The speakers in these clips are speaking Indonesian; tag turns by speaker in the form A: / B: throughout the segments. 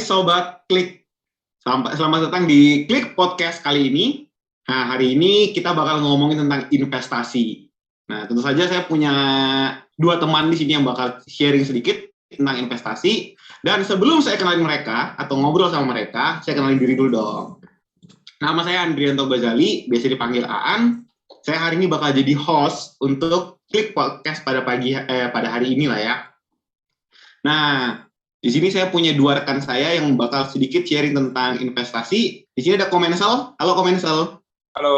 A: Sobat Klik, selamat datang di Klik Podcast kali ini. Nah, hari ini kita bakal ngomongin tentang investasi. Nah, tentu saja saya punya dua teman di sini yang bakal sharing sedikit tentang investasi. Dan sebelum saya kenalin mereka atau ngobrol sama mereka, saya kenalin diri dulu dong. Nama saya Andrianto Ghazali, biasa dipanggil Aan. Saya hari ini bakal jadi host untuk Klik Podcast pada hari ini lah ya. Nah, di sini saya punya dua rekan saya yang bakal sedikit sharing tentang investasi. Di sini ada Komensel. Halo Komensel.
B: Halo.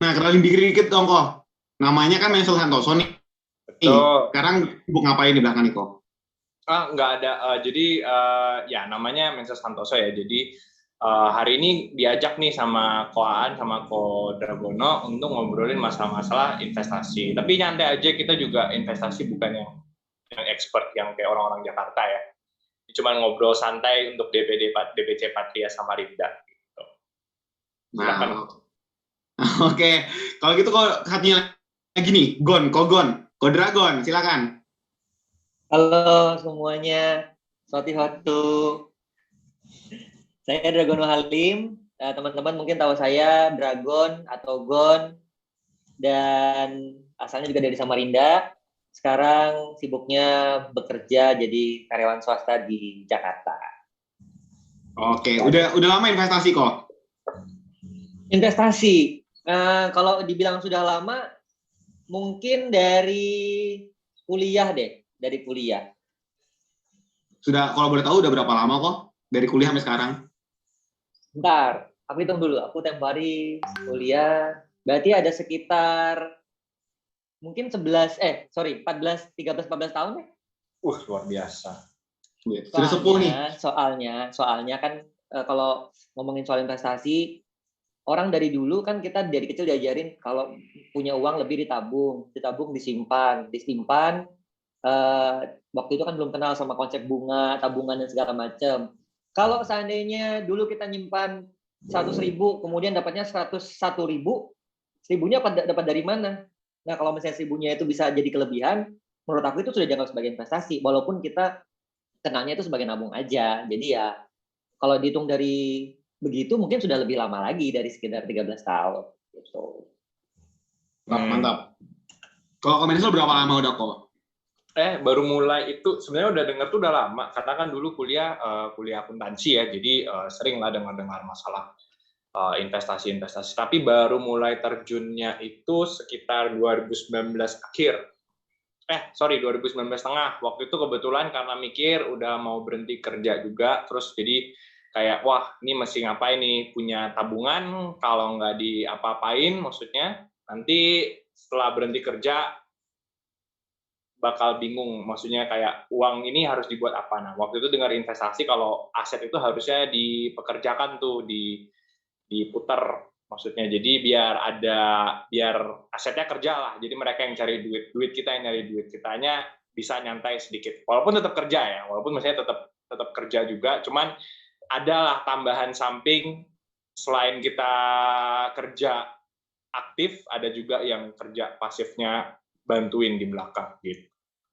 A: Nah, kenalin diri dikit dong kok. Namanya kan Mensel Santoso nih.
B: Betul.
A: Sekarang sibuk ngapain di belakang nih kok?
B: Nggak ada. Jadi ya namanya Mensel Santoso ya. Jadi hari ini diajak nih sama Ko Aan sama Ko Dragono untuk ngobrolin masalah-masalah investasi. Tapi nyantai aja, kita juga investasi bukan yang expert yang kayak orang-orang Jakarta ya. Cuma ngobrol santai untuk DPC Patria Samarinda gitu.
A: Nah, oke. Kalau gitu kok satunya lagi nih, Ko Dragon, silakan.
C: Halo semuanya, Sotihotu. Saya Dragono Halim. Teman-teman mungkin tahu saya Dragon atau Gon, dan asalnya juga dari Samarinda. Sekarang sibuknya bekerja jadi karyawan swasta di Jakarta.
A: Oke, udah lama investasi kok?
C: Investasi, kalau dibilang sudah lama, mungkin dari kuliah deh, dari kuliah.
A: Sudah, kalau boleh tahu udah berapa lama kok dari kuliah sampai sekarang?
C: Bentar, aku hitung dulu. Aku tempo hari kuliah, berarti ada sekitar mungkin 13 tahun ya.
B: Luar biasa.
A: Sudah sepuh nih.
C: Soalnya kan kalau ngomongin soal investasi, orang dari dulu kan kita dari kecil diajarin kalau punya uang lebih ditabung, disimpan. Waktu itu kan belum kenal sama konsep bunga, tabungan dan segala macam. Kalau seandainya dulu kita nyimpan 100.000, kemudian dapatnya 101.000, 1.000-nya dapat dari mana? Nah, kalau misalnya 1.000-nya itu bisa jadi kelebihan, menurut aku itu sudah dianggap sebagai investasi, walaupun kita kenalnya itu sebagai nabung aja. Jadi ya, kalau dihitung dari begitu, mungkin sudah lebih lama lagi dari sekitar 13 tahun. Gitu.
A: Mantap. Kalau Komensel berapa lama udah kok?
B: Baru mulai itu, sebenarnya udah dengar tuh udah lama, karena kan dulu kuliah akuntansi ya, jadi sering lah dengar masalah investasi. Tapi baru mulai terjunnya itu sekitar 2019 akhir. 2019 tengah. Waktu itu kebetulan karena mikir udah mau berhenti kerja juga, terus jadi kayak wah ini mesti ngapain nih, punya tabungan kalau nggak diapa-apain, maksudnya nanti setelah berhenti kerja bakal bingung, maksudnya kayak uang ini harus dibuat apa. Nah, waktu itu dengar investasi kalau aset itu harusnya dipekerjakan tuh, diputar maksudnya, jadi biar asetnya kerja lah, jadi mereka yang cari duit kita yang nyari duit, kitanya bisa nyantai sedikit, walaupun tetap kerja ya, walaupun maksudnya tetap kerja juga, cuman adalah tambahan samping selain kita kerja aktif, ada juga yang kerja pasifnya bantuin di belakang gitu.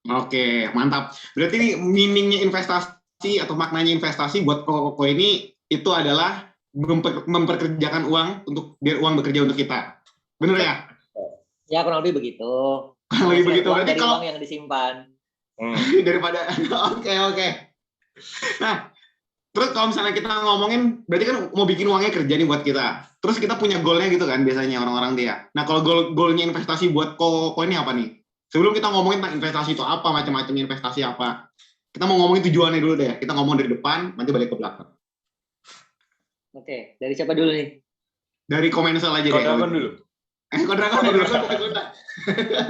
A: Oke, mantap. Berarti meaningnya investasi atau maknanya investasi buat Koko ini itu adalah memperkerjakan uang untuk biar uang bekerja untuk kita. Benar ya?
C: Ya, kurang lebih begitu.
A: Kurang lebih begitu.
C: Berarti dari uang yang disimpan.
A: Daripada Oke. Nah, terus kalau misalnya kita ngomongin, berarti kan mau bikin uangnya kerja nih buat kita. Terus kita punya goalnya gitu kan biasanya orang-orang dia. Nah, kalau goalnya investasi buat Koko ini apa nih? Sebelum kita ngomongin tentang investasi itu apa, macam-macam investasi apa, kita mau ngomongin tujuannya dulu deh. Kita ngomong dari depan, nanti balik ke belakang.
C: Oke, dari siapa dulu nih?
A: Dari Komensel aja deh.
B: Dragon dulu.
A: Dragon dulu.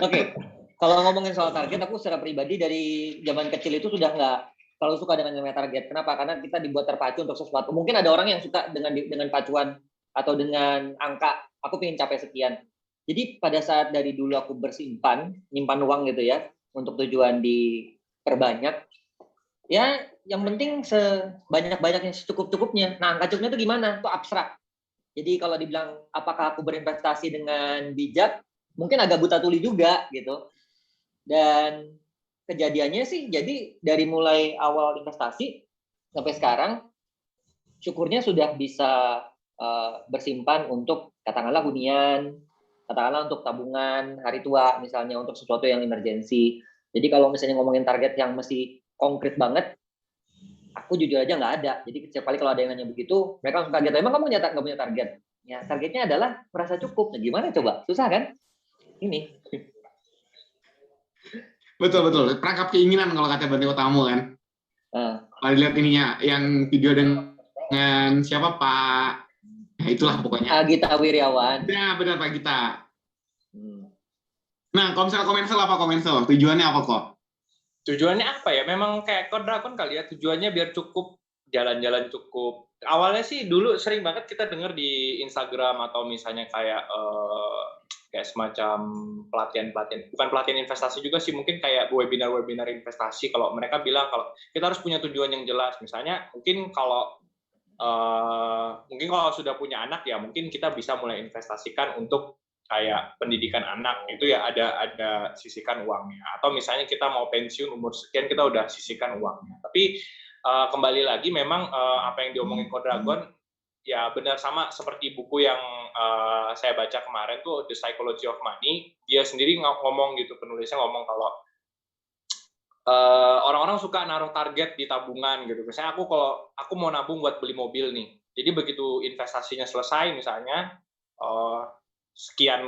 C: Oke, kalau ngomongin soal target, aku secara pribadi dari zaman kecil itu sudah nggak terlalu suka dengan namanya target. Kenapa? Karena kita dibuat terpacu untuk sesuatu. Mungkin ada orang yang suka dengan pacuan atau dengan angka. Aku pengen capai sekian. Jadi pada saat dari dulu aku nyimpan uang gitu ya, untuk tujuan diperbanyak. Ya, yang penting sebanyak-banyaknya, secukup-cukupnya. Nah, angka cukupnya itu gimana? Itu abstrak. Jadi kalau dibilang apakah aku berinvestasi dengan bijak, mungkin agak buta tuli juga gitu. Dan kejadiannya sih, jadi dari mulai awal investasi, sampai sekarang syukurnya sudah bisa bersimpan untuk katakanlah hunian, katakanlah untuk tabungan hari tua misalnya, untuk sesuatu yang emergensi. Jadi kalau misalnya ngomongin target yang mesti konkret banget, aku jujur aja nggak ada. Jadi setiap kali kalau ada yang nanya begitu, mereka langsung kaget. Emang kamu nggak punya target? Ya targetnya adalah merasa cukup. Nah gimana coba? Susah kan? Ini.
A: Betul. Perangkap keinginan kalau kata Bante Utamo kan. Kalau dilihat ininya, yang video dengan siapa Pak? Nah itulah pokoknya.
C: Gita Wirjawan.
A: Ya benar Pak Gita. Nah, kalau misalnya Komensel, tujuannya apa kok?
B: Tujuannya apa ya? Memang kayak Code Dragon kali ya, tujuannya biar cukup, jalan-jalan cukup. Awalnya sih dulu sering banget kita dengar di Instagram atau misalnya kayak semacam pelatihan, bukan pelatihan investasi juga sih, mungkin kayak webinar investasi. Kalau mereka bilang kalau kita harus punya tujuan yang jelas. Misalnya mungkin kalau sudah punya anak ya, mungkin kita bisa mulai investasikan untuk kayak pendidikan anak, itu ya ada sisihkan uangnya. Atau misalnya kita mau pensiun umur sekian, kita udah sisihkan uangnya. Tapi kembali lagi memang apa yang diomongin Code Dragon ya benar, sama seperti buku yang saya baca kemarin tuh, The Psychology of Money. Dia sendiri ngomong gitu, penulisnya ngomong kalau orang-orang suka naruh target di tabungan gitu. Misalnya kalau aku mau nabung buat beli mobil nih, jadi begitu investasinya selesai misalnya sekian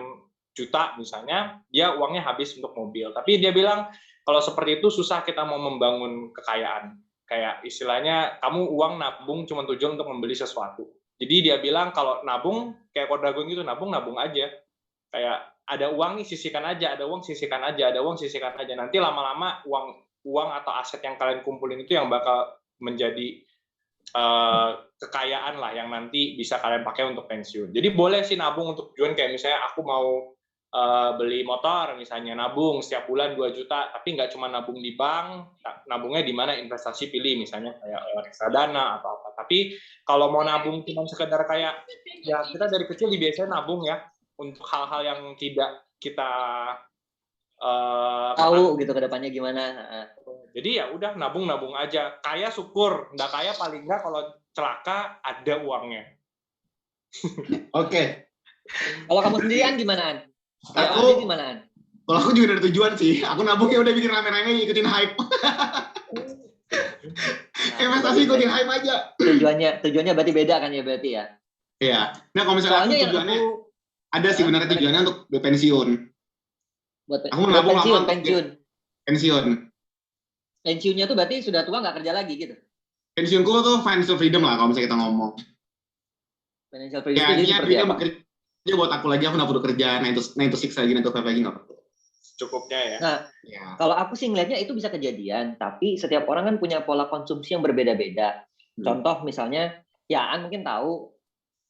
B: juta misalnya, dia uangnya habis untuk mobil. Tapi dia bilang kalau seperti itu susah kita mau membangun kekayaan. Kayak istilahnya kamu uang nabung cuma tujuan untuk membeli sesuatu. Jadi dia bilang kalau nabung kayak Code Dragon gitu, nabung aja. Kayak ada uang nih sisihkan aja, ada uang sisihkan aja, ada uang sisihkan aja. Nanti lama-lama uang atau aset yang kalian kumpulin itu yang bakal menjadi kekayaan lah yang nanti bisa kalian pakai untuk pensiun. Jadi boleh sih nabung untuk tujuan kayak misalnya aku mau beli motor, misalnya nabung setiap bulan 2 juta, tapi nggak cuma nabung di bank, nabungnya di mana investasi pilih, misalnya kayak reksadana atau apa. Tapi kalau mau nabung cuma sekedar kayak, ya kita dari kecil biasanya nabung ya, untuk hal-hal yang tidak kita
C: tahu gitu ke depannya gimana.
B: Jadi ya udah nabung aja. Kaya syukur, nggak kaya paling nggak kalau celaka ada uangnya.
A: Oke.
C: Kalau kamu sendirian gimana?
A: Kalau aku juga ada tujuan sih. Aku nabungnya udah bikin rame-rame ikutin hype. Investasi ikutin hype aja.
C: Tujuannya berarti beda kan ya berarti ya?
A: Iya. Nah kalau misalnya aku tujuannya ada sih benar tujuannya untuk pensiun.
C: Aku mau nabung pensiun. Pensiunnya tuh berarti sudah tua nggak kerja lagi gitu?
A: Pensiunku tuh financial freedom lah kalau misalnya kita ngomong.
C: Financial freedom itu seperti apa?
A: Bekerja buat aku lagi, aku nggak perlu kerja 9 to 6 lagi, 9 to 5 lagi nggak perlu.
B: Cukupnya ya.
C: Nah, kalau aku sih ngelihatnya itu bisa kejadian, tapi setiap orang kan punya pola konsumsi yang berbeda-beda. Contoh misalnya, ya An mungkin tahu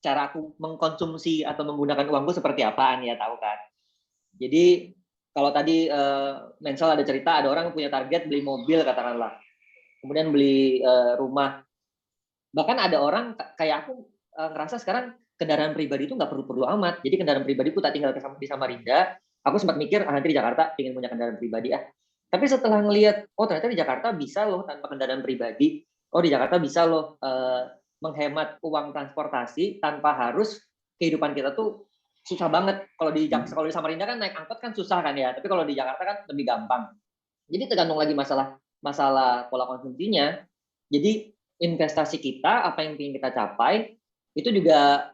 C: cara aku mengkonsumsi atau menggunakan uangku seperti apaan ya, tahu kan? Jadi kalau tadi Mensel ada cerita, ada orang yang punya target beli mobil katakanlah, kemudian beli rumah. Bahkan ada orang kayak aku ngerasa sekarang kendaraan pribadi itu nggak perlu amat. Jadi kendaraan pribadiku tak tinggal di Samarinda. Aku sempat mikir nanti di Jakarta ingin punya kendaraan pribadi ah. Tapi setelah ngelihat, oh ternyata di Jakarta bisa loh tanpa kendaraan pribadi. Oh di Jakarta bisa loh menghemat uang transportasi tanpa harus kehidupan kita tuh susah banget. Kalau di Samarinda kan naik angkot kan susah kan ya. Tapi kalau di Jakarta kan lebih gampang. Jadi tergantung lagi masalah pola konsumsinya. Jadi investasi kita, apa yang ingin kita capai, itu juga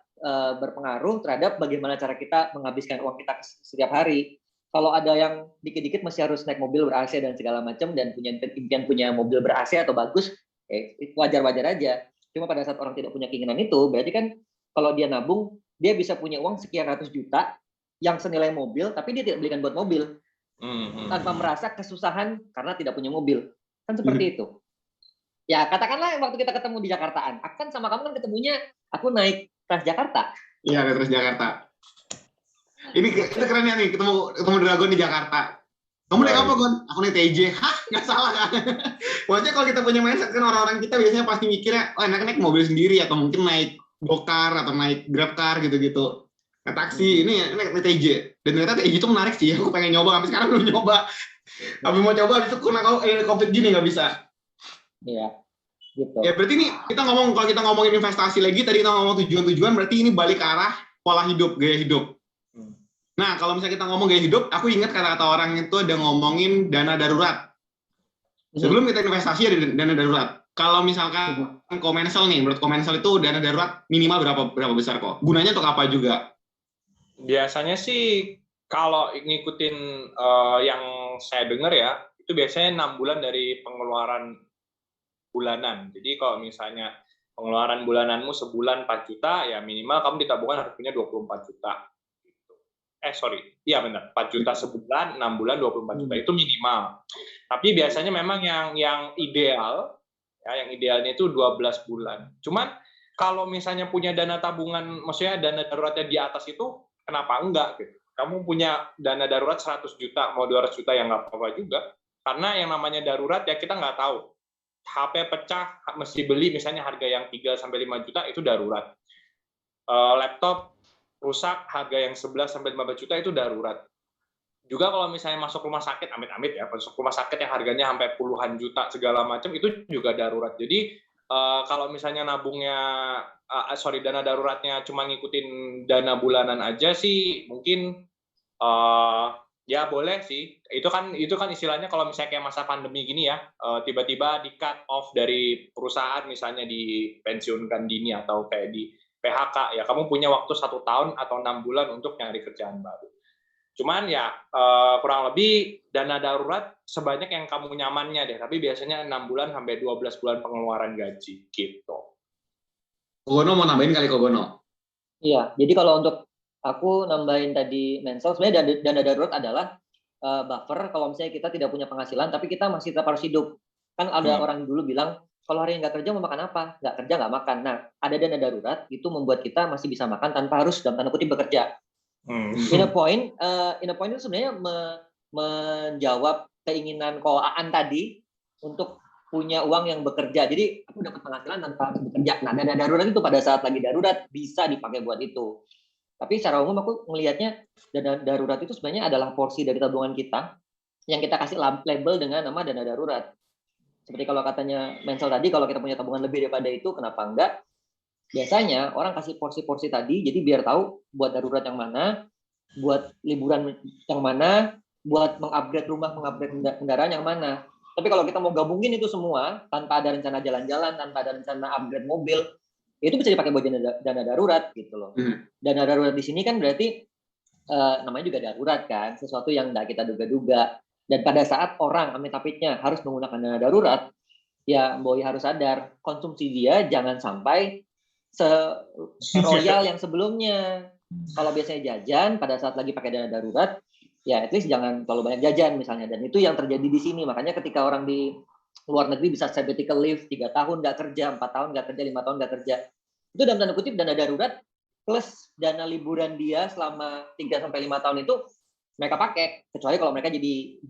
C: berpengaruh terhadap bagaimana cara kita menghabiskan uang kita setiap hari. Kalau ada yang dikit-dikit masih harus naik mobil ber-AC dan segala macam dan punya impian punya mobil ber-AC atau bagus, wajar-wajar aja. Cuma pada saat orang tidak punya keinginan itu, berarti kan kalau dia nabung, dia bisa punya uang sekian ratus juta yang senilai mobil, tapi dia tidak belikan buat mobil. Tanpa merasa kesusahan karena tidak punya mobil. Kan seperti itu. Ya, katakanlah waktu kita ketemu di Jakartaan. Aku kan sama kamu kan ketemunya, aku naik Transjakarta.
A: Iya, naik Transjakarta. Ini keren ya nih, ketemu Dragon di Jakarta. Kamu naik apa, Gon? Aku naik TJ. Hah? Nggak salah kan? Maksudnya kalau kita punya mindset kan orang-orang kita biasanya pasti mikirnya, oh enak naik mobil sendiri, atau mungkin naik gokar, atau naik grabcar gitu-gitu. Nah, taksi, ini naik TJ. Dan ternyata TJ itu menarik sih, aku pengen nyoba, sampai sekarang belum nyoba. Tapi mau coba, habis itu kena COVID gini, nggak bisa.
C: Iya. gitu.
A: Ya berarti ini kalau kita ngomongin investasi lagi, tadi kita ngomong tujuan-tujuan, berarti ini balik ke arah pola hidup, gaya hidup. Nah, kalau misalnya kita ngomong gaya hidup, aku ingat kata-kata orang itu ada ngomongin dana darurat. Sebelum kita investasi ada dana darurat. Kalau misalkan Komensel nih, menurut Komensel itu dana darurat minimal berapa besar kok? Gunanya untuk apa juga?
B: Biasanya sih kalau ngikutin yang saya dengar ya, itu biasanya 6 bulan dari pengeluaran bulanan. Jadi kalau misalnya pengeluaran bulananmu sebulan 4 juta, ya minimal kamu di tabungan harus punya 24 juta. Iya benar, 4 juta sebulan, 6 bulan 24 juta itu minimal. Tapi biasanya memang yang ideal, ya yang idealnya itu 12 bulan. Cuman kalau misalnya punya dana tabungan, maksudnya dana daruratnya di atas itu, kenapa enggak gitu? Kamu punya dana darurat 100 juta, mau 200 juta yang nggak apa-apa juga. Karena yang namanya darurat ya kita nggak tahu. HP pecah, mesti beli misalnya harga yang 3-5 juta itu darurat. Laptop rusak harga yang 11-15 juta itu darurat. Juga kalau misalnya masuk rumah sakit, amit-amit ya, masuk rumah sakit yang harganya sampai puluhan juta segala macam itu juga darurat. Jadi kalau misalnya nabungnya dana daruratnya cuma ngikutin dana bulanan aja sih mungkin ya boleh sih. Itu kan istilahnya kalau misalnya kayak masa pandemi gini ya, tiba-tiba di cut off dari perusahaan misalnya dipensiunkan dini atau kayak di PHK, ya kamu punya waktu 1 tahun atau 6 bulan untuk nyari kerjaan baru. Cuman ya kurang lebih dana darurat sebanyak yang kamu nyamannya deh, tapi biasanya 6 bulan sampai 12 bulan pengeluaran gaji gitu.
A: Kogono mau nambahin kali Kogono?
C: Iya, jadi kalau untuk aku nambahin tadi Mensel, sebenarnya dana darurat adalah buffer kalau misalnya kita tidak punya penghasilan, tapi kita masih tetap harus hidup. Kan ada orang dulu bilang, kalau hari nggak kerja mau makan apa? Nggak kerja nggak makan. Nah, ada dana darurat itu membuat kita masih bisa makan tanpa harus dalam tanda kutip bekerja. In a point itu sebenarnya menjawab keinginan Koaan tadi untuk punya uang yang bekerja. Jadi aku dapat penghasilan tanpa harus bekerja. Nah, dana darurat itu pada saat lagi darurat bisa dipakai buat itu. Tapi secara umum aku melihatnya dana darurat itu sebenarnya adalah porsi dari tabungan kita yang kita kasih label dengan nama dana darurat. Seperti kalau katanya Mensel tadi, kalau kita punya tabungan lebih daripada itu, kenapa enggak? Biasanya orang kasih porsi-porsi tadi, jadi biar tahu buat darurat yang mana, buat liburan yang mana, buat mengupgrade rumah, mengupgrade kendaraan yang mana. Tapi kalau kita mau gabungin itu semua, tanpa ada rencana jalan-jalan, tanpa ada rencana upgrade mobil, itu bisa dipakai buat dana darurat gitu loh. Dana darurat di sini kan berarti namanya juga darurat kan, sesuatu yang nggak kita duga-duga. Dan pada saat orang amit-amitnya harus menggunakan dana darurat, ya Boy harus sadar, konsumsi dia jangan sampai se-royal yang sebelumnya. Kalau biasanya jajan, pada saat lagi pakai dana darurat, ya at least jangan terlalu banyak jajan misalnya. Dan itu yang terjadi di sini. Makanya ketika orang di luar negeri bisa sabbatical leave 3 tahun nggak kerja, 4 tahun nggak kerja, 5 tahun nggak kerja. Itu dalam tanda kutip dana darurat plus dana liburan dia selama 3-5 tahun itu mereka pakai, kecuali kalau mereka jadi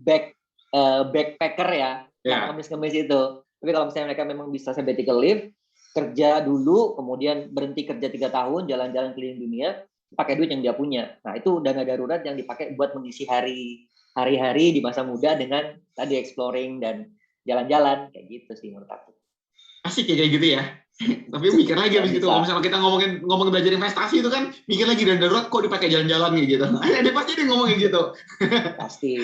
C: backpacker ya, ngemis-ngemis itu. Tapi kalau misalnya mereka memang bisa sabbatical leave, kerja dulu, kemudian berhenti kerja 3 tahun, jalan-jalan keliling dunia, pakai duit yang dia punya. Nah, itu dana darurat yang dipakai buat mengisi hari-hari di masa muda dengan tadi exploring dan jalan-jalan, kayak gitu sih menurut aku.
A: Asik ya kayak gitu ya. Tapi mikir lagi abis gitu, kalau misalnya kita ngomongin belajar investasi itu kan, mikir lagi dana darurat kok dipakai jalan-jalan gitu. Ada pasti dia ngomongin gitu.
C: Pasti.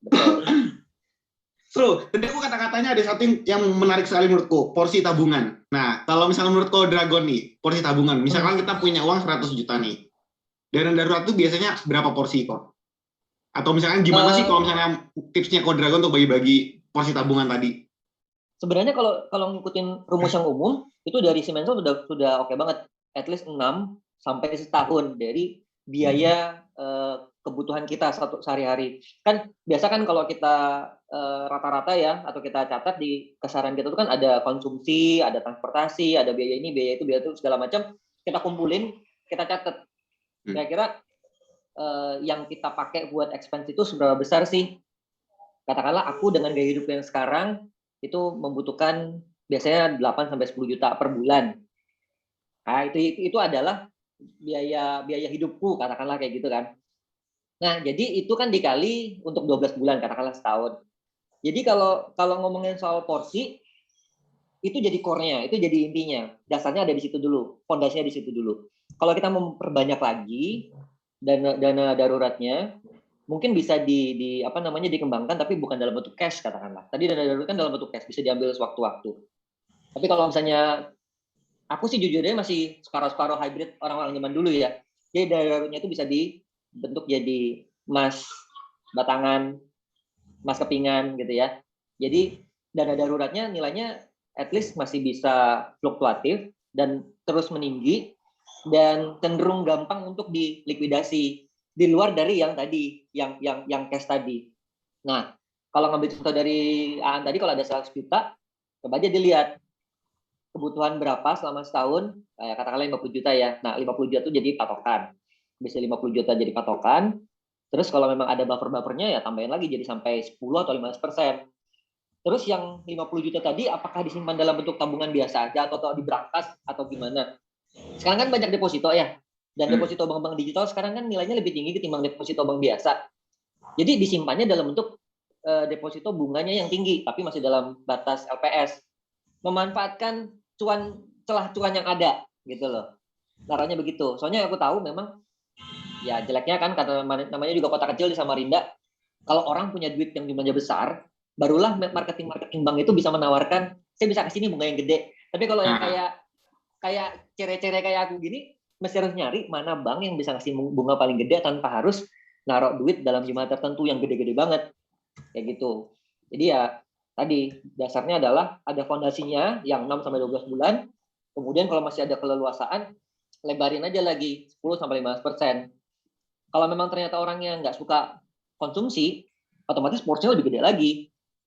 C: Betul.
A: Seru. Tadi aku kata-katanya ada satu yang menarik sekali menurutku, porsi tabungan. Nah, kalau misalnya menurutku Dragon nih, porsi tabungan. Misalkan kita punya uang 100 juta nih. Dana darurat itu biasanya berapa porsi kok? Atau misalkan gimana sih kalau misalnya tipsnya kok Dragon untuk bagi-bagi porsi tabungan tadi?
C: Sebenarnya kalau ngikutin rumus yang umum, itu dari Siemensel sudah oke banget. At least 6 sampai setahun dari biaya kebutuhan kita sehari-hari. Kan biasa kan kalau kita rata-rata ya, atau kita catat di kesaran kita itu kan ada konsumsi, ada transportasi, ada biaya ini, biaya itu segala macam. Kita kumpulin, kita catat. Kira-kira yang kita pakai buat expense itu seberapa besar sih? Katakanlah aku dengan gaya hidup yang sekarang itu membutuhkan biasanya 8-10 juta per bulan. Nah, itu adalah biaya hidupku, katakanlah kayak gitu kan. Nah, jadi itu kan dikali untuk 12 bulan, katakanlah setahun. Jadi kalau ngomongin soal porsi, itu jadi core-nya, itu jadi intinya. Dasarnya ada di situ dulu, fondasinya di situ dulu. Kalau kita memperbanyak lagi dana daruratnya, mungkin bisa dikembangkan, tapi bukan dalam bentuk cash katakanlah. Tadi dana darurat kan dalam bentuk cash, bisa diambil sewaktu-waktu. Tapi kalau misalnya aku sih jujurnya masih separuh-separuh hybrid orang-orang zaman dulu ya. Jadi dana daruratnya itu bisa dibentuk jadi emas batangan, emas kepingan gitu ya. Jadi dana daruratnya nilainya at least masih bisa fluktuatif dan terus meninggi dan cenderung gampang untuk dilikuidasi di luar dari yang tadi, yang cash tadi. Nah, kalau ngambil contoh dari Aan tadi, kalau ada 100 juta, coba aja dilihat kebutuhan berapa selama setahun, kayak katakanlah 50 juta ya. Nah, 50 juta itu jadi patokan. Bisa 50 juta jadi patokan, terus kalau memang ada buffer-buffernya ya tambahin lagi jadi sampai 10 atau 15%. Terus yang 50 juta tadi apakah disimpan dalam bentuk tabungan biasa aja atau di brankas atau gimana? Sekarang kan banyak deposito ya. Dan deposito bank-bank digital sekarang kan nilainya lebih tinggi ketimbang deposito bank biasa. Jadi disimpannya dalam bentuk deposito bunganya yang tinggi tapi masih dalam batas LPS. Memanfaatkan celah cuan yang ada gitu loh. Caranya begitu. Soalnya aku tahu memang ya jeleknya kan kata namanya juga kota kecil di Samarinda. Kalau orang punya duit yang jumlahnya besar, barulah marketing bank itu bisa menawarkan saya bisa kasih ini bunga yang gede. Tapi kalau yang kayak cere-cere kayak aku gini, mesti harus nyari mana bank yang bisa ngasih bunga paling gede tanpa harus naruh duit dalam jumlah tertentu yang gede-gede banget kayak gitu. Jadi ya tadi dasarnya adalah ada fondasinya yang 6 sampai 12 bulan. Kemudian kalau masih ada keleluasaan, lebarin aja lagi 10 sampai 15%. Kalau memang ternyata orangnya nggak suka konsumsi, otomatis porsinya lebih gede lagi.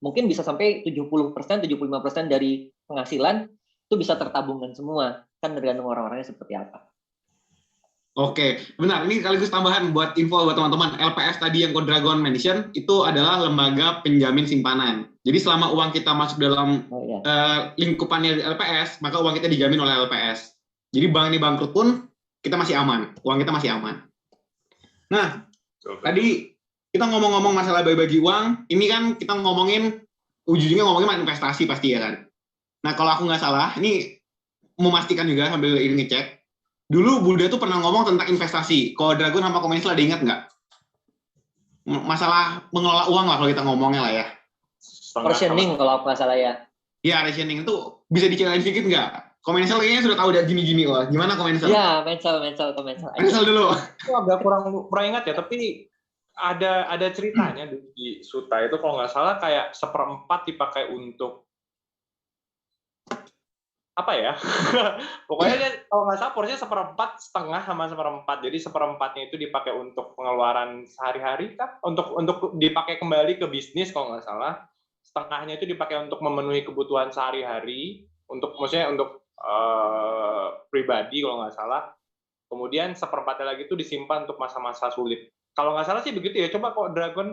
C: Mungkin bisa sampai 70%, 75% dari penghasilan itu bisa tertabungkan semua. Kan tergantung orang-orangnya seperti apa.
A: Oke, benar. Ini sekaligus tambahan buat info buat teman-teman. LPS tadi yang Coach Dragon mention itu adalah lembaga penjamin simpanan. Jadi selama uang kita masuk dalam lingkupannya LPS, maka uang kita dijamin oleh LPS. Jadi bank ini bangkrut pun kita masih aman, uang kita masih aman. Nah, tadi kita ngomong-ngomong masalah bagi-bagi uang, ini kan kita ngomongin ujungnya ngomongin investasi pasti ya kan. Nah, kalau aku nggak salah, ini memastikan juga sambil ini ngecek. Dulu Buddha tuh pernah ngomong tentang investasi. Kalau Dragon sama Komunis ada ingat nggak? Masalah mengelola uang lah kalau kita ngomongnya lah ya.
C: Rationing kalau aku nggak salah ya.
A: Ya, rationing itu bisa diceritain sedikit nggak? Komensel kayaknya sudah tahu udah gini-gini loh. Gimana Komensel?
C: Ya, Komensel.
A: Komensel dulu.
B: Aku agak kurang ingat ya, tapi ada ceritanya di Suta itu kalau nggak salah kayak 1/4 dipakai untuk apa ya? Pokoknya kalau nggak salah porsinya 1/4 setengah sama 1/4. Jadi 1/4-nya itu dipakai untuk pengeluaran sehari-hari kan? Untuk dipakai kembali ke bisnis kalau nggak salah. Setengahnya itu dipakai untuk memenuhi kebutuhan sehari-hari, maksudnya untuk pribadi kalau nggak salah. Kemudian 1/4-nya lagi itu disimpan untuk masa-masa sulit. Kalau nggak salah sih begitu ya. Coba kok Dragon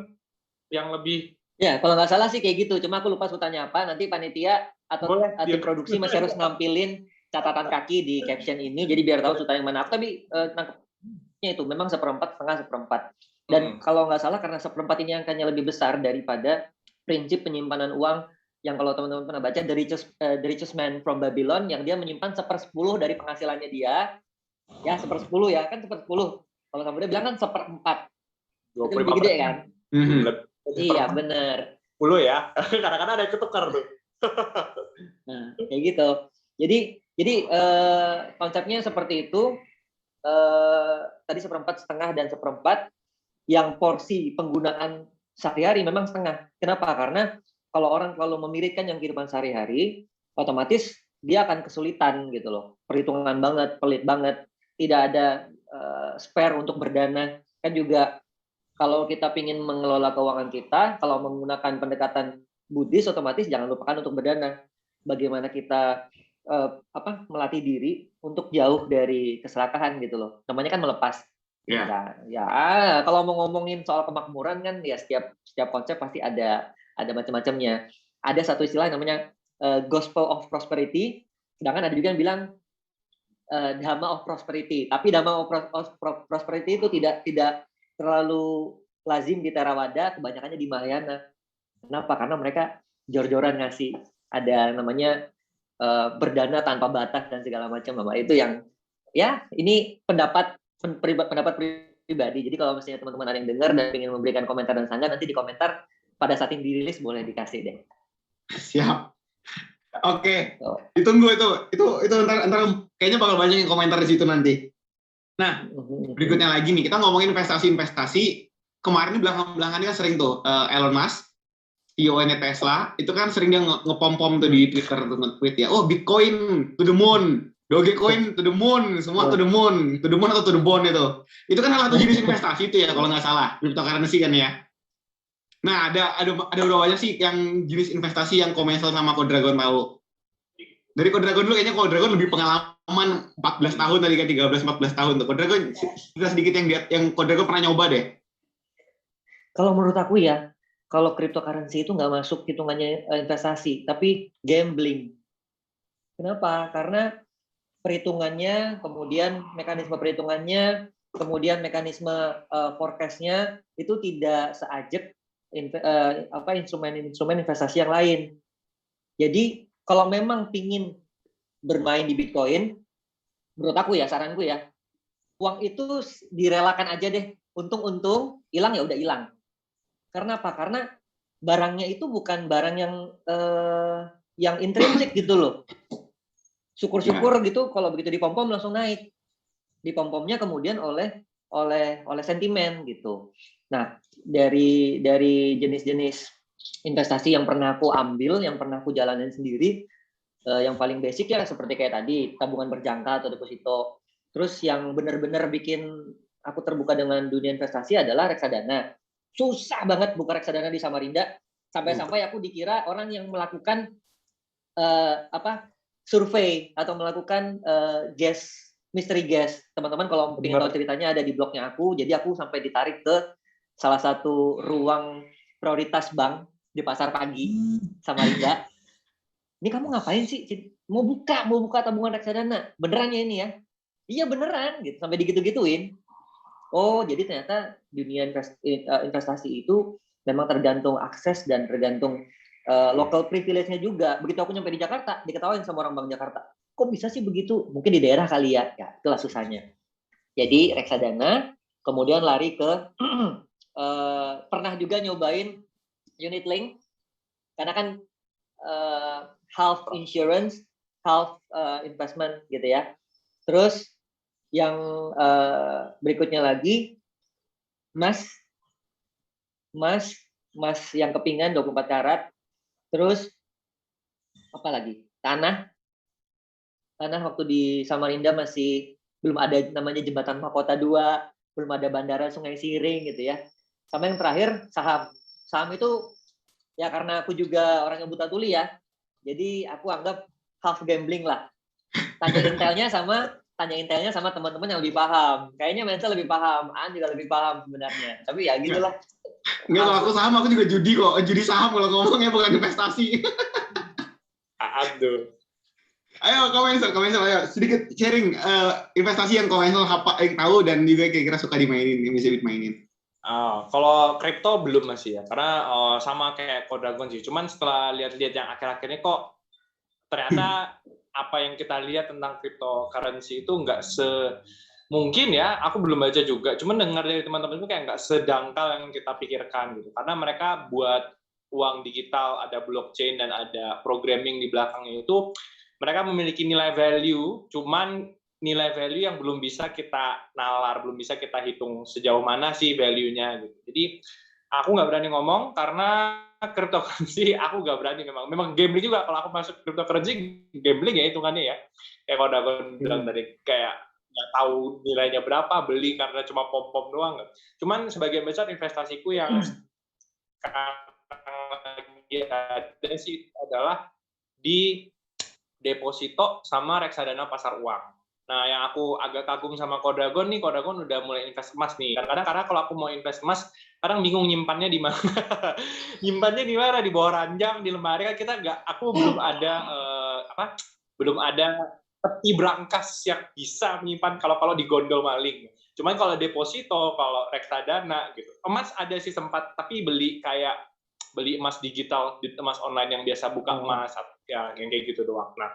B: yang lebih.
C: Ya, kalau nggak salah sih kayak gitu. Cuma aku lupa sultannya apa. Nanti panitia atau tim produksi masih harus nampilin catatan kaki di caption ini. Jadi biar tahu sultan yang mana. Tapi nangkepnya itu memang 1/4, setengah 1/4. Dan kalau nggak salah karena 1/4 ini angkanya lebih besar daripada prinsip penyimpanan uang yang kalau teman-teman pernah baca The Richest Man from Babylon yang dia menyimpan 1/10 dari penghasilannya dia. Ya, 1/10 ya. Kan 1/10. Kalau sama dia bilang kan 1/4. Itu lebih gede kan? Iya, benar.
B: 10 ya. Kadang-kadang ada yang ketukar tuh.
C: Nah, kayak gitu. Jadi konsepnya seperti itu. Tadi 1/4, setengah, dan 1/4. Yang porsi penggunaan sehari-hari memang setengah. Kenapa? Karena kalau orang kalau memilihkan yang kehidupan sehari-hari, otomatis dia akan kesulitan gitu loh. Perhitungan banget, pelit banget. Tidak ada spare untuk berdana. Kan juga kalau kita ingin mengelola keuangan kita, kalau menggunakan pendekatan Buddhis, otomatis jangan lupakan untuk berdana. Bagaimana kita melatih diri untuk jauh dari keserakahan gitu loh. Namanya kan melepas.
A: Yeah.
C: Ya, kalau mau ngomongin soal kemakmuran kan ya setiap konsep pasti ada macam-macamnya. Ada satu istilah namanya Gospel of Prosperity, sedangkan ada juga yang bilang Dhamma of Prosperity. Tapi Dhamma of Prosperity itu tidak terlalu lazim di Theravada, kebanyakannya di Mahayana. Kenapa? Karena mereka jor-joran ngasih. Ada namanya berdana tanpa batas dan segala macam, Bapak. Itu yang ya ini pendapat pribadi. Jadi kalau misalnya teman-teman ada yang dengar dan ingin memberikan komentar dan saran, nanti di komentar pada saat ini dirilis boleh dikasih deh.
A: Siap. Oke. Ditunggu itu ntar kayaknya bakal banyak yang komentar di situ nanti. Nah, berikutnya lagi nih, kita ngomongin investasi. Kemarin belakangan ini kan sering tuh Elon Musk, CEO-nya Tesla, itu kan sering dia ngepom-pom tuh di Twitter, tuh nge-tweet ya, oh Bitcoin to the moon, Dogecoin to the moon, semua to the moon atau to the bone itu. Itu kan salah satu jenis investasi itu ya, kalau nggak salah, cryptocurrency kan ya. Nah, ada berapa banyak sih yang jenis investasi yang komersial sama Kodragon tahu? Dari Kodragon dulu, kayaknya Kodragon lebih pengalaman 14 tahun tadi kan, 13-14 tahun tuh. Kodragon sedikit yang Kodragon pernah nyoba deh.
C: Kalau menurut aku ya, kalau cryptocurrency itu nggak masuk hitungannya investasi, tapi gambling. Kenapa? Karena perhitungannya, kemudian mekanisme perhitungannya, kemudian mekanisme forecast-nya itu tidak seajak instrumen investasi yang lain. Jadi kalau memang pingin bermain di Bitcoin, menurut aku ya, saranku ya, uang itu direlakan aja deh. Untung-untung, hilang ya udah hilang. Karena apa? Karena barangnya itu bukan barang yang intrinsik gitu loh. Syukur-syukur gitu kalau begitu dipom-pom langsung naik. Dipom-pomnya kemudian oleh sentimen gitu. Nah, dari jenis-jenis investasi yang pernah aku ambil, yang pernah aku jalanin sendiri, yang paling basic ya seperti kayak tadi, tabungan berjangka atau deposito. Terus yang benar-benar bikin aku terbuka dengan dunia investasi adalah reksadana. Susah banget buka reksadana di Samarinda, sampai-sampai aku dikira orang yang melakukan survei atau melakukan mystery guest. Teman-teman kalau ingin tahu ceritanya ada di blognya aku. Jadi aku sampai ditarik ke salah satu ruang prioritas bank di pasar pagi Samarinda. Ini kamu ngapain sih? Mau buka tabungan reksadana. Beneran ya ini ya? Iya beneran gitu. Sampai digitu-gituin. Oh, jadi ternyata dunia investasi itu memang tergantung akses dan tergantung local privilege-nya juga. Begitu aku nyampe di Jakarta, diketawain sama orang Bank Jakarta. Kok bisa sih begitu? Mungkin di daerah kali ya. Ya, itulah susahnya. Jadi reksadana, kemudian lari ke pernah juga nyobain unit link, karena kan half insurance, half investment gitu ya. Terus yang berikutnya lagi emas yang kepingan 24 karat. Terus apa lagi? Tanah waktu di Samarinda masih belum ada namanya jembatan Mahkota 2, belum ada bandara Sungai Siring gitu ya. Sama yang terakhir saham itu ya karena aku juga orang yang buta tuli ya, jadi aku anggap half gambling lah. Tanya intelnya sama teman-teman yang lebih paham. Kayaknya Mensa lebih paham, An juga lebih paham sebenarnya. Tapi ya gitulah.
A: Enggak, kalau aku saham, aku juga judi kok. Judi saham kalau ngomongnya bukan investasi.
B: Aduh.
A: Ayo, komentar, ayo. Sedikit sharing investasi yang komentar yang tahu dan juga kira-kira suka dimainin, yang bisa dimainin.
B: Kalau kripto belum masih ya, karena sama kayak Kodragon sih. Cuman setelah lihat-lihat yang akhir-akhir ini kok ternyata apa yang kita lihat tentang cryptocurrency itu nggak mungkin ya, aku belum baca juga. Cuman dengar dari teman-teman itu kayak nggak sedangkal yang kita pikirkan gitu. Karena mereka buat uang digital, ada blockchain dan ada programming di belakangnya itu, mereka memiliki nilai value. Cuman nilai value yang belum bisa kita nalar, belum bisa kita hitung sejauh mana sih value-nya gitu. Jadi aku nggak berani ngomong karena cryptocurrency aku nggak berani, memang gambling juga. Kalau aku masuk cryptocurrency gambling ya hitungannya ya. Kayak kalau Dagon bilang tadi, kayak nggak tahu nilainya berapa, beli karena cuma pom-pom doang. Cuman sebagian besar investasiku yang sekarang lagi ada sih adalah di deposito sama reksadana pasar uang. Nah, yang aku agak kagum sama Kodragon nih, Kodragon udah mulai invest emas nih. Kadang-kadang karena kalau aku mau invest emas, kadang bingung nyimpannya di mana. Nyimpannya di mana? Di bawah ranjang, di lemari kan kita nggak. Aku belum ada peti brankas yang bisa menyimpan kalau di gondol maling. Cuman kalau deposito, kalau reksadana gitu. Emas ada sih sempat, tapi beli emas digital, emas online yang biasa buka emas ya yang kayak gitu doang. Nah,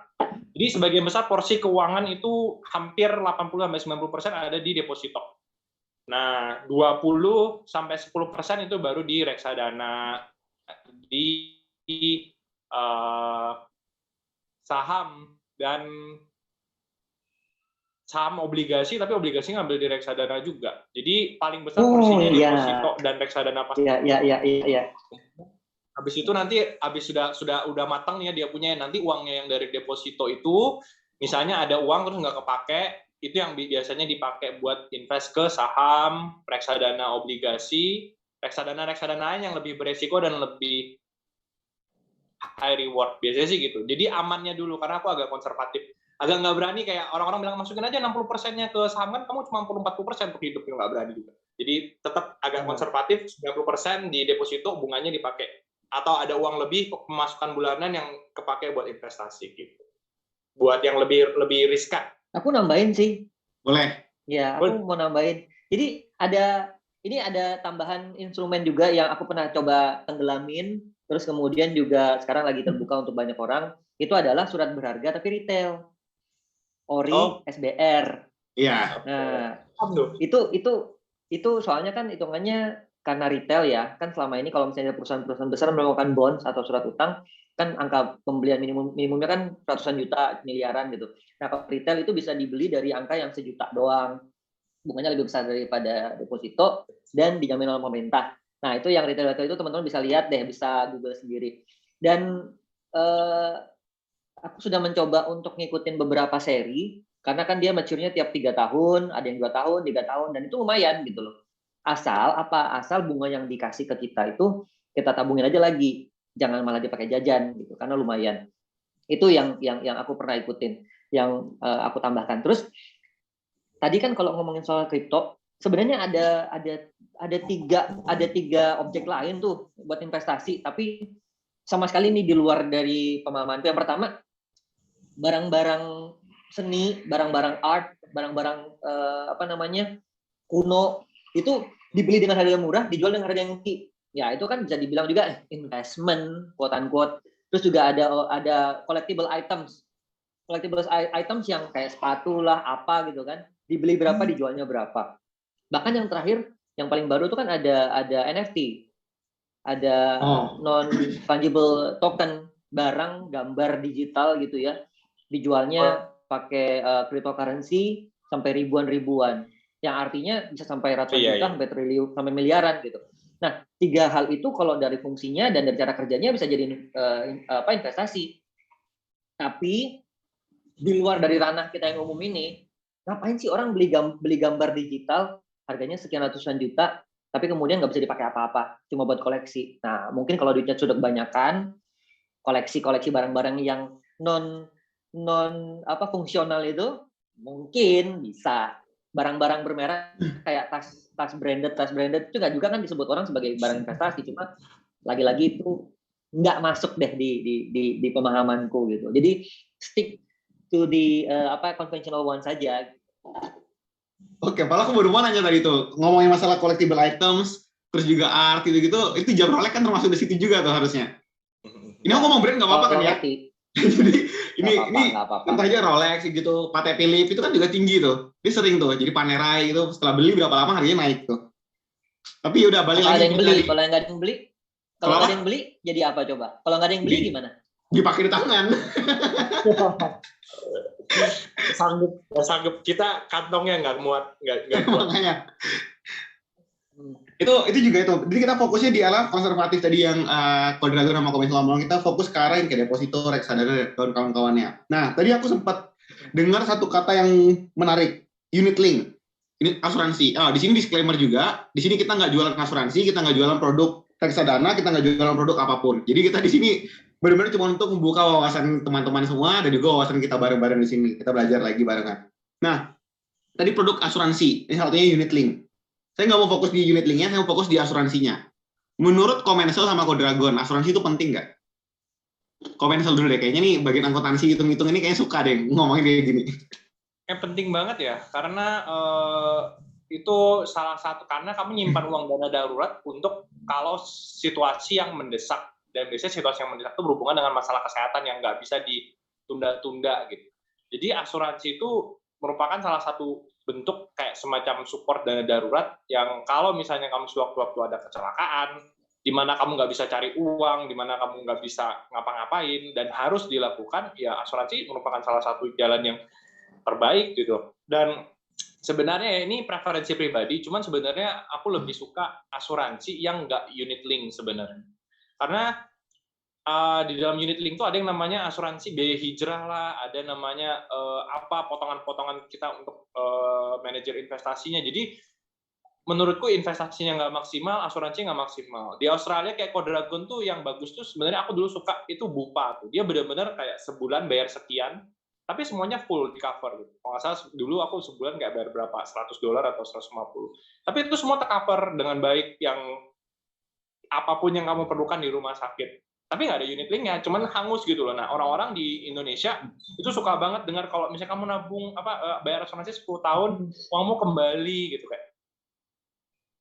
B: jadi sebagian besar porsi keuangan itu hampir 80-90% ada di deposito. Nah, 20-10% itu baru di reksadana, di saham dan saham obligasi, tapi obligasi ngambil di reksadana juga. Jadi paling besar porsinya deposito dan reksadana pasti.
C: Iya.
B: Habis itu nanti sudah matang nih ya dia punya, nanti uangnya yang dari deposito itu misalnya ada uang terus nggak kepake, itu yang biasanya dipakai buat invest ke saham, reksadana obligasi, reksadana lain yang lebih beresiko dan lebih high reward. Biasanya sih gitu. Jadi amannya dulu karena aku agak konservatif. Agak nggak berani kayak orang-orang bilang masukin aja 60%-nya ke saham, kan kamu cuma 40% untuk hidup, nggak berani juga. Jadi tetap agak konservatif, 90% di deposito bunganya dipakai. Atau ada uang lebih pemasukan bulanan yang kepake buat investasi gitu. Buat yang lebih riskan.
C: Aku nambahin sih.
A: Boleh.
C: Ya, aku mau nambahin. Jadi ada tambahan instrumen juga yang aku pernah coba tenggelamin, terus kemudian juga sekarang lagi terbuka untuk banyak orang. Itu adalah surat berharga tapi retail. ORI, SBR.
A: Iya.
C: Nah, itu soalnya kan hitungannya karena retail ya, kan selama ini kalau misalnya perusahaan-perusahaan besar melakukan bonds atau surat utang, kan angka pembelian minimumnya kan ratusan juta, miliaran gitu. Nah, kalau retail itu bisa dibeli dari angka yang sejuta doang. Bunganya lebih besar daripada deposito dan dijamin oleh pemerintah. Nah, itu yang retail itu teman-teman bisa lihat deh, bisa Google sendiri. Dan aku sudah mencoba untuk ngikutin beberapa seri, karena kan dia maturenya tiap 3 tahun, ada yang 2 tahun, 3 tahun, dan itu lumayan gitu loh. Asal bunga yang dikasih ke kita itu kita tabungin aja lagi, jangan malah dipakai jajan gitu, karena lumayan. Itu yang aku pernah ikutin, yang aku tambahkan. Terus tadi kan kalau ngomongin soal kripto, sebenarnya ada tiga objek lain tuh buat investasi, tapi sama sekali ini di luar dari pemahamanku. Yang pertama, barang-barang seni, barang-barang art, barang-barang kuno itu dibeli dengan harga murah, dijual dengan harga yang tinggi. Ya, itu kan bisa dibilang juga investment, quote unquote. Terus juga ada collectible items. Collectible items yang kayak sepatu lah, apa gitu kan. Dibeli berapa, dijualnya berapa. Bahkan yang terakhir, yang paling baru itu kan ada NFT. Ada non-fungible token, barang, gambar digital gitu ya. Dijualnya pakai cryptocurrency sampai ribuan, yang artinya bisa sampai ratusan juta, sampai triliun, sampai miliaran gitu. Nah, 3 hal itu kalau dari fungsinya dan dari cara kerjanya bisa jadi investasi. Tapi di luar dari ranah kita yang umum ini, ngapain sih orang beli gambar digital harganya sekian ratusan juta, tapi kemudian nggak bisa dipakai apa-apa, cuma buat koleksi. Nah, mungkin kalau duitnya sudah kebanyakan, koleksi barang-barang yang non fungsional itu mungkin bisa. Barang-barang bermerek kayak tas branded itu juga kan disebut orang sebagai barang investasi, cuma lagi-lagi itu nggak masuk deh di pemahamanku gitu. Jadi stick to the conventional one saja.
A: Oke, padahal aku baru mau nanya tadi tuh, ngomongin masalah collectible items, terus juga art itu jam Rolex kan termasuk di situ juga tuh harusnya. Ini aku ngomong brand nggak apa-apa kan ya? Jadi ini contoh aja Rolex gitu, Patek Philippe itu kan juga tinggi tuh. Dia sering tuh, jadi Panerai itu setelah beli berapa lama harganya naik tuh. Tapi udah balik lagi.
C: Kalau nggak ada yang beli, jadi apa coba? Kalau nggak ada yang beli gimana?
A: Dipakai di tangan.
B: Sanggup kita kantongnya nggak muat.
A: Itu juga itu. Jadi kita fokusnya di alam konservatif tadi yang Kodragon sama Komis ngomong, kita fokus ke arah yang kayak deposito, reksadana dan kawan-kawannya. Nah, tadi aku sempat dengar satu kata yang menarik, unit link. Ini asuransi. Di sini disclaimer juga, di sini kita nggak jualan asuransi, kita nggak jualan produk reksadana, kita nggak jualan produk apapun. Jadi kita di sini benar-benar cuma untuk membuka wawasan teman-teman semua dan juga wawasan kita bareng-bareng di sini. Kita belajar lagi barengan. Nah, tadi produk asuransi, ini satunya unit link. Saya nggak mau fokus di unit link-nya, saya mau fokus di asuransinya. Menurut Komensel sama Kodragon, asuransi itu penting nggak? Komensel dulu deh, kayaknya nih bagian akuntansi hitung-hitung ini kayaknya suka deh ngomongin kayak gini.
B: Penting banget ya, karena itu salah satu, karena kamu nyimpan uang dana darurat untuk kalau situasi yang mendesak. Dan biasanya situasi yang mendesak itu berhubungan dengan masalah kesehatan yang nggak bisa ditunda-tunda gitu. Jadi asuransi itu merupakan salah satu bentuk kayak semacam support dana darurat yang kalau misalnya kamu sewaktu-waktu ada kecelakaan, di mana kamu nggak bisa cari uang, di mana kamu nggak bisa ngapa-ngapain, dan harus dilakukan, ya asuransi merupakan salah satu jalan yang terbaik gitu. Dan sebenarnya ini preferensi pribadi, cuman sebenarnya aku lebih suka asuransi yang nggak unit link sebenarnya. Karena di dalam unit link itu ada yang namanya asuransi biaya hijrah lah, ada namanya potongan-potongan kita untuk manajer investasinya. Jadi menurutku investasinya nggak maksimal, asuransinya nggak maksimal. Di Australia kayak Quadragon tuh yang bagus tuh sebenarnya aku dulu suka itu Bupa tuh. Dia benar-benar kayak sebulan bayar sekian, tapi semuanya full di cover gitu. Kalau nggak salah dulu aku sebulan kayak bayar berapa, $100 atau 150. Tapi itu semua tercover dengan baik, yang apapun yang kamu perlukan di rumah sakit. Tapi nggak ada unit linknya, cuman hangus gitu loh. Nah, orang-orang di Indonesia itu suka banget dengar kalau misalnya kamu nabung bayar asuransi 10 tahun, uangmu kembali gitu kayak.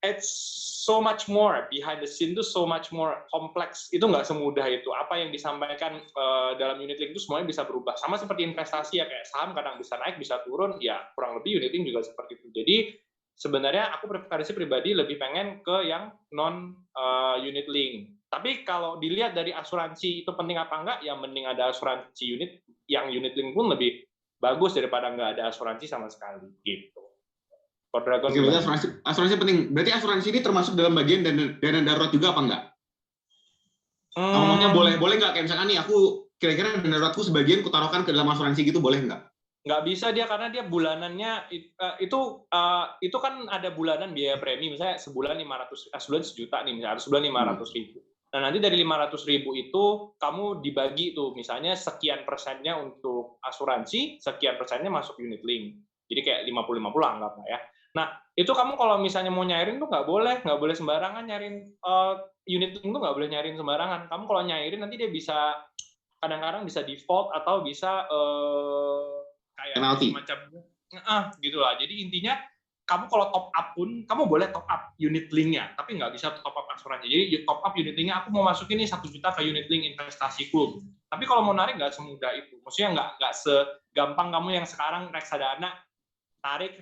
B: It's so much more behind the scene, itu so much more kompleks. Itu nggak semudah itu. Apa yang disampaikan dalam unit link itu semuanya bisa berubah. Sama seperti investasi ya, kayak saham kadang bisa naik, bisa turun. Ya kurang lebih unit link juga seperti itu. Jadi sebenarnya aku preferensi pribadi lebih pengen ke yang non unit link. Tapi kalau dilihat dari asuransi itu penting apa enggak, ya mending ada asuransi unit. Yang unit link pun lebih bagus daripada nggak ada asuransi sama sekali gitu.
A: Oke, berarti asuransi penting. Berarti asuransi ini termasuk dalam bagian dana darurat juga apa enggak? Maksudnya boleh nggak? Kayak misalkan nih aku kira-kira dana daruratku sebagian kutaruhkan ke dalam asuransi gitu, boleh nggak?
B: Nggak bisa dia, karena dia bulanannya itu kan ada bulanan biaya premi, misalnya sebulan 500, sebulan sejuta nih, misalnya sebulan 500.000. Nah, nanti dari 500.000 itu kamu dibagi tuh, misalnya sekian persennya untuk asuransi, sekian persennya masuk unit link. Jadi kayak 50-50 anggap lah ya. Nah, itu kamu kalau misalnya mau nyairin tuh nggak boleh sembarangan nyairin unit link tuh, nggak boleh nyairin sembarangan. Kamu kalau nyairin nanti dia bisa kadang-kadang bisa default atau bisa kayak
A: penalti
B: semacam gitulah. Jadi intinya kamu kalau top up pun kamu boleh top up unit linknya, tapi nggak bisa top up asuransi. Jadi top up unit linknya, aku mau masukin nih 1 juta ke unit link investasiku. Tapi kalau mau narik nggak semudah itu. Maksudnya nggak segampang kamu yang sekarang reksadana tarik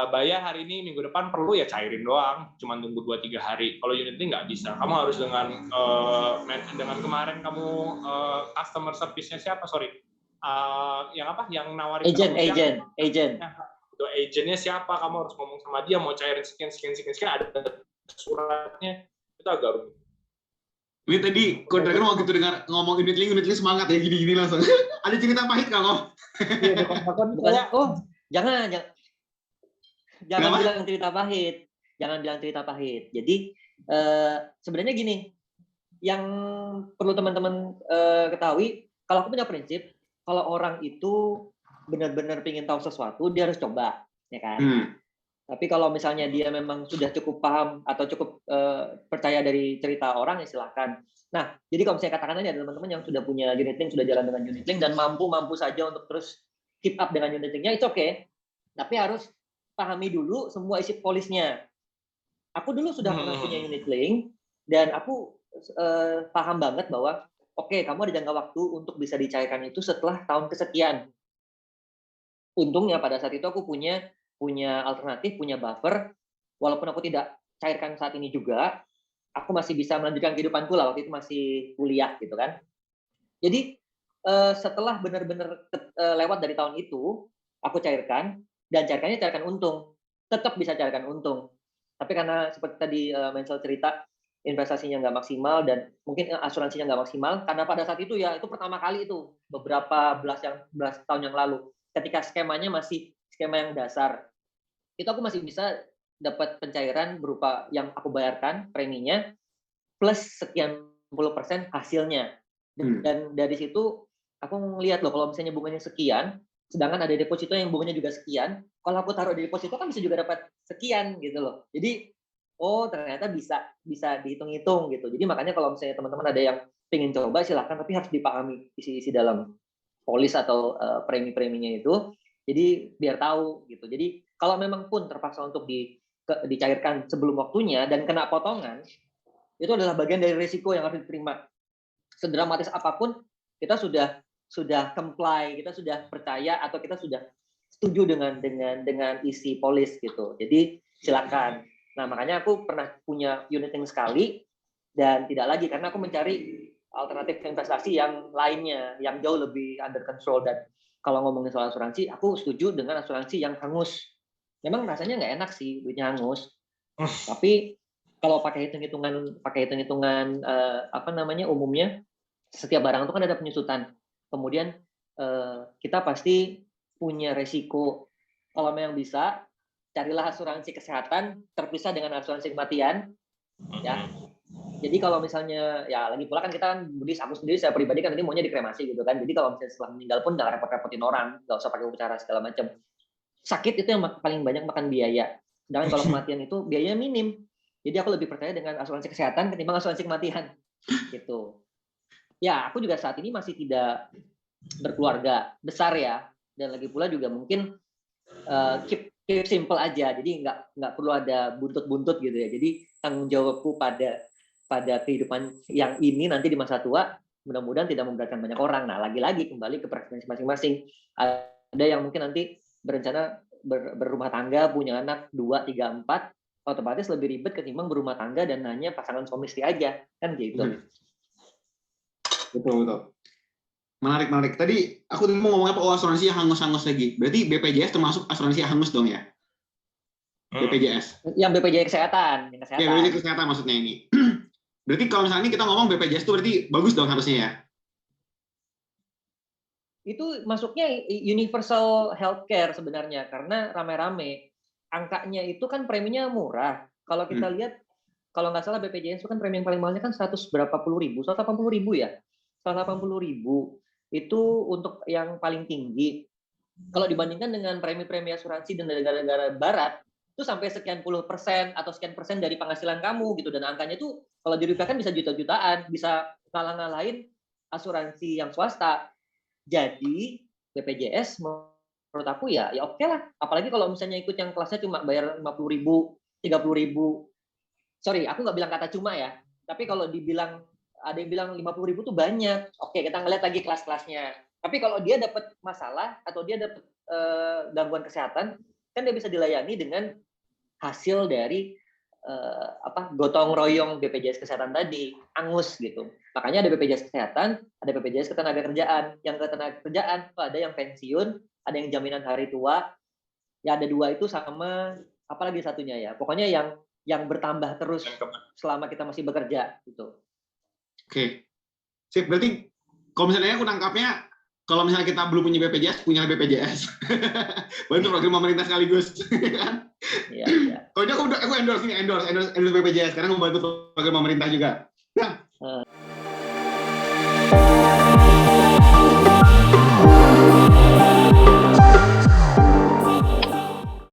B: bayar hari ini, minggu depan perlu ya cairin doang, cuma tunggu 2-3 hari. Kalau unit link nggak bisa. Kamu harus dengan kemarin kamu customer service-nya siapa, yang nawarin
C: agent.
B: Nah, itu agentnya siapa, kamu harus ngomong sama dia mau cairin sekian ada suratnya, itu agak rumit.
A: Ini tadi Quadragon waktu itu dengar ngomong unit link semangat ya, gini langsung. Ada cerita pahit nggak kok?
C: Jangan bilang cerita pahit. Jadi sebenarnya gini, yang perlu teman-teman ketahui, kalau aku punya prinsip, kalau orang itu benar-benar ingin tahu sesuatu, dia harus coba, ya kan? Tapi kalau misalnya dia memang sudah cukup paham atau cukup percaya dari cerita orang, ya silahkan. Nah, jadi kalau misalnya katakan aja ada teman-teman yang sudah punya unit link, sudah jalan dengan unit link, dan mampu saja untuk terus keep up dengan unit linknya, itu oke. Tapi harus pahami dulu semua isi polisnya. Aku dulu sudah pernah punya unit link, dan aku paham banget bahwa oke, kamu ada jangka waktu untuk bisa dicairkan itu setelah tahun kesekian. Untungnya pada saat itu aku punya alternatif, punya buffer, walaupun aku tidak cairkan saat ini juga, aku masih bisa melanjutkan kehidupanku lah, waktu itu masih kuliah gitu kan. Jadi setelah benar-benar lewat dari tahun itu, aku cairkan, dan cairkan untung, tetap bisa cairkan untung. Tapi karena seperti tadi Mensel cerita, investasinya nggak maksimal dan mungkin asuransinya nggak maksimal, karena pada saat itu ya, itu pertama kali itu, beberapa belas tahun yang lalu, ketika skemanya masih skema yang dasar, itu aku masih bisa dapat pencairan berupa yang aku bayarkan preminya plus sekian % hasilnya. Dan dari situ aku ngelihat loh, kalau misalnya bunganya sekian, sedangkan ada deposito yang bunganya juga sekian, kalau aku taruh di deposito kan bisa juga dapat sekian gitu loh. Jadi ternyata bisa dihitung-hitung gitu. Jadi makanya kalau misalnya teman-teman ada yang pengen coba, silahkan, tapi harus dipahami isi-isi dalam polis atau premi-preminya itu. Jadi biar tahu gitu. Jadi kalau memang pun terpaksa untuk dicairkan sebelum waktunya dan kena potongan, itu adalah bagian dari risiko yang harus diterima. sedramatis apapun kita sudah comply, kita sudah percaya atau kita sudah setuju dengan isi polis gitu. Jadi silakan. Nah, makanya aku pernah punya unit link sekali dan tidak lagi karena aku mencari alternatif investasi yang lainnya yang jauh lebih under control. Dan kalau ngomongin soal asuransi, aku setuju dengan asuransi yang hangus. Memang rasanya nggak enak sih duitnya hangus. Tapi kalau pakai hitung-hitungan umumnya setiap barang itu kan ada penyusutan. Kemudian kita pasti punya resiko. Kalau memang bisa, carilah asuransi kesehatan terpisah dengan asuransi kematian. Ya. Jadi kalau misalnya, ya lagi pula kan kita kan Buddhis, aku sendiri saya pribadi kan nanti maunya dikremasi gitu kan. Jadi kalau misalnya setelah meninggal pun nggak repot-repotin orang, nggak usah pakai upacara segala macam. Sakit itu yang paling banyak makan biaya. Sedangkan kalau kematian itu biayanya minim. Jadi aku lebih percaya dengan asuransi kesehatan ketimbang asuransi kematian. Gitu. Ya, aku juga saat ini masih tidak berkeluarga besar ya. Dan lagi pula juga mungkin keep simple aja. Jadi nggak perlu ada buntut-buntut gitu ya. Jadi tanggung jawabku pada kehidupan yang ini nanti di masa tua mudah-mudahan tidak memberatkan banyak orang. Nah, lagi-lagi kembali ke preferensi masing-masing. Ada yang mungkin nanti berencana berumah tangga, punya anak 2, 3, 4, otomatis lebih ribet ketimbang berumah tangga dan hanya pasangan suami istri aja. Kan gitu.
A: Betul. Menarik. Tadi aku mau ngomong apa? Asuransi yang hangus-hangus lagi. Berarti BPJS termasuk asuransi yang hangus dong ya? BPJS.
C: Yang BPJS kesehatan.
A: Ya, BPJS kesehatan maksudnya ini. Berarti kalau misalnya kita ngomong BPJS itu berarti bagus dong harusnya ya?
C: Itu masuknya universal healthcare sebenarnya karena rame-rame. Angkanya itu kan preminya murah. Kalau kita lihat, kalau nggak salah BPJS itu kan premi yang paling mahalnya kan 180 ribu ya. 180 ribu itu untuk yang paling tinggi. Kalau dibandingkan dengan premi-premi asuransi di negara-negara barat, itu sampai sekian puluh % atau sekian persen dari penghasilan kamu gitu. Dan angkanya itu kalau dirupiahkan bisa juta-jutaan, bisa ngalah-ngalahin asuransi yang swasta. Jadi BPJS menurut aku ya oke lah. Apalagi kalau misalnya ikut yang kelasnya cuma bayar 50 ribu, 30 ribu. Sorry, aku nggak bilang kata cuma ya. Tapi kalau dibilang ada yang bilang 50 ribu tuh banyak. Oke, kita ngeliat lagi kelas-kelasnya. Tapi kalau dia dapat masalah atau dia dapat gangguan kesehatan, kan dia bisa dilayani dengan hasil dari gotong royong BPJS kesehatan tadi, angus gitu. Makanya ada BPJS kesehatan, ada BPJS ketenagakerjaan. Yang ketenagakerjaan itu ada yang pensiun, ada yang jaminan hari tua. Ya ada 2 itu sama apalagi satunya ya. Pokoknya yang bertambah terus selama kita masih bekerja gitu.
A: Oke. Sip, berarti kalau misalnya aku nangkapnya kalau misalnya kita belum punya BPJS, punya BPJS. Bantu program pemerintah sekaligus. Iya. Kalau aku endorse BPJS karena membantu program pemerintah juga.